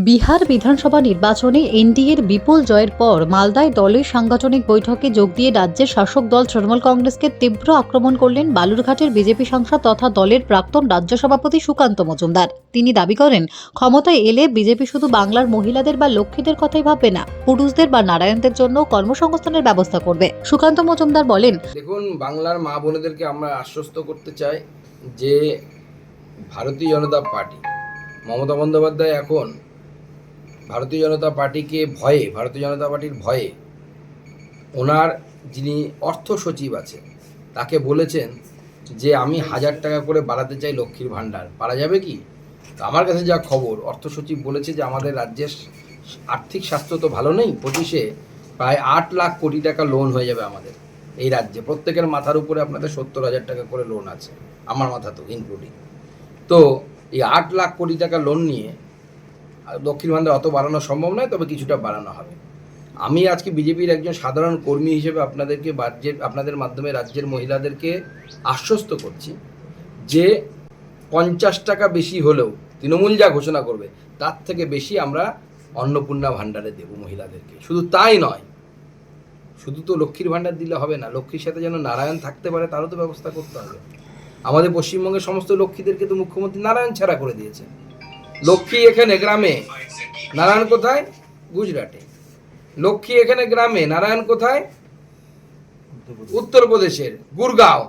বিহার বিধানসভা নির্বাচনে এনডিএর বিপুল জয়ের পর মালদায় দলের সাংগঠনিক বৈঠকে যোগ দিয়ে রাজ্যের শাসক দল তৃণমূল কংগ্রেসকে তীব্র আক্রমণ করলেন বালুরঘাটের বিজেপি সাংসদ তথা দলের প্রাক্তন রাজ্য সভাপতি সুকান্ত মজুমদার। তিনি দাবি করেন, ক্ষমতায় এলে বিজেপি শুধু বাংলার মহিলাদের বা লক্ষ্মীদের কথাই ভাববে না, পুরুষদের বা নারায়ণদের জন্য কর্মসংস্থানের ব্যবস্থা করবে। সুকান্ত মজুমদার বলেন, দেখুন, বাংলার মা বোনেদেরকে আমরা আশ্বস্ত করতে চাই যে ভারতীয় জনতা পার্টি, মমতা বন্দ্যোপাধ্যায় এখন ভারতীয় জনতা পার্টির ভয়ে ওনার যিনি অর্থ সচিব আছে তাকে বলেছেন যে আমি 1000 টাকা করে বাড়াতে চাই লক্ষ্মীর ভাণ্ডার। পারা যাবে কি? তো আমার কাছে যা খবর, অর্থ সচিব বলেছে যে আমাদের রাজ্যের আর্থিক স্বাস্থ্য তো ভালো নেই, 25-এ প্রায় 8 লাখ কোটি টাকা লোন হয়ে যাবে আমাদের এই রাজ্যে। প্রত্যেকের মাথার উপরে আপনাদের 70,000 টাকা করে লোন আছে, আমার মাথা তো ইনক্লুডিং। তো এই 8 লাখ কোটি টাকা লোন নিয়ে লক্ষ্মীর ভাণ্ডার অত বাড়ানো সম্ভব নয়, তবে কিছুটা বাড়ানো হবে। আমি আজকে বিজেপির একজন সাধারণ কর্মী হিসেবে আপনাদের মাধ্যমে রাজ্যের মহিলাদেরকে আশ্বস্ত করছি যে 50 টাকা বেশি হলেও তৃণমূল যা ঘোষণা করবে তার থেকে বেশি আমরা অন্নপূর্ণা ভাণ্ডারে দেব মহিলাদেরকে। শুধু তাই নয়, শুধু তো লক্ষ্মীর ভাণ্ডার দিলে হবে না, লক্ষ্মীর সাথে যেন নারায়ণ থাকতে পারে তারও তো ব্যবস্থা করতে হবে। আমাদের পশ্চিমবঙ্গের সমস্ত লক্ষ্মীদেরকে তো মুখ্যমন্ত্রী নারায়ণ ছাড়া করে দিয়েছে। লক্ষ্মী এখানে গ্রামে, নারায়ণ কোথায়? গুজরাটে। লক্ষ্মী এখানে গ্রামে, নারায়ণ কোথায়? উত্তরপ্রদেশের গুরগাঁও।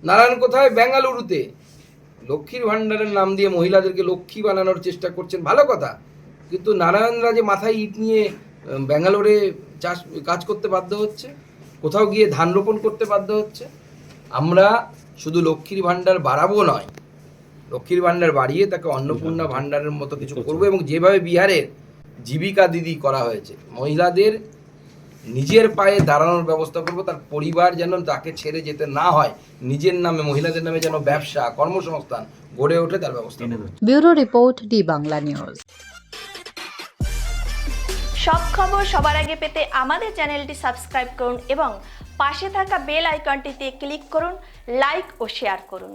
নারায়ণ কোথায়? বেঙ্গালুরুতে। লক্ষ্মীর ভাণ্ডারের নাম দিয়ে মহিলাদেরকে লক্ষ্মী বানানোর চেষ্টা করছেন, ভালো কথা, কিন্তু নারায়ণরা যে মাথায় ইট নিয়ে ব্যাঙ্গালোরে কাজ করতে বাধ্য হচ্ছে, কোথাও গিয়ে ধান রোপণ করতে বাধ্য হচ্ছে। আমরা শুধু লক্ষ্মীর ভাণ্ডার বাড়াবো নয়, লক্ষ্মীর ভাণ্ডার বাড়িয়ে তাকে অন্নপূর্ণা ভাণ্ডারের মতো কিছু করবো। এবং যেভাবে বিহারের জীবিকা দিদি করা হয়েছে, মহিলাদের নিজের পায়ে দাঁড়ানোর ব্যবস্থা করবো, তার পরিবার যেন তাকে ছেড়ে যেতে না হয়, নিজের নামে, মহিলাদের নামে যেন ব্যবসা কর্মসংস্থান গড়ে ওঠে, তার ব্যবস্থা করবো। Bureau report, D Bangla news. সব খবর সবার আগে পেতে আমাদের চ্যানেলটি সাবস্ক্রাইব করুন এবং পাশে থাকা বেল আইকনটিতে ক্লিক করুন, লাইক ও শেয়ার করুন।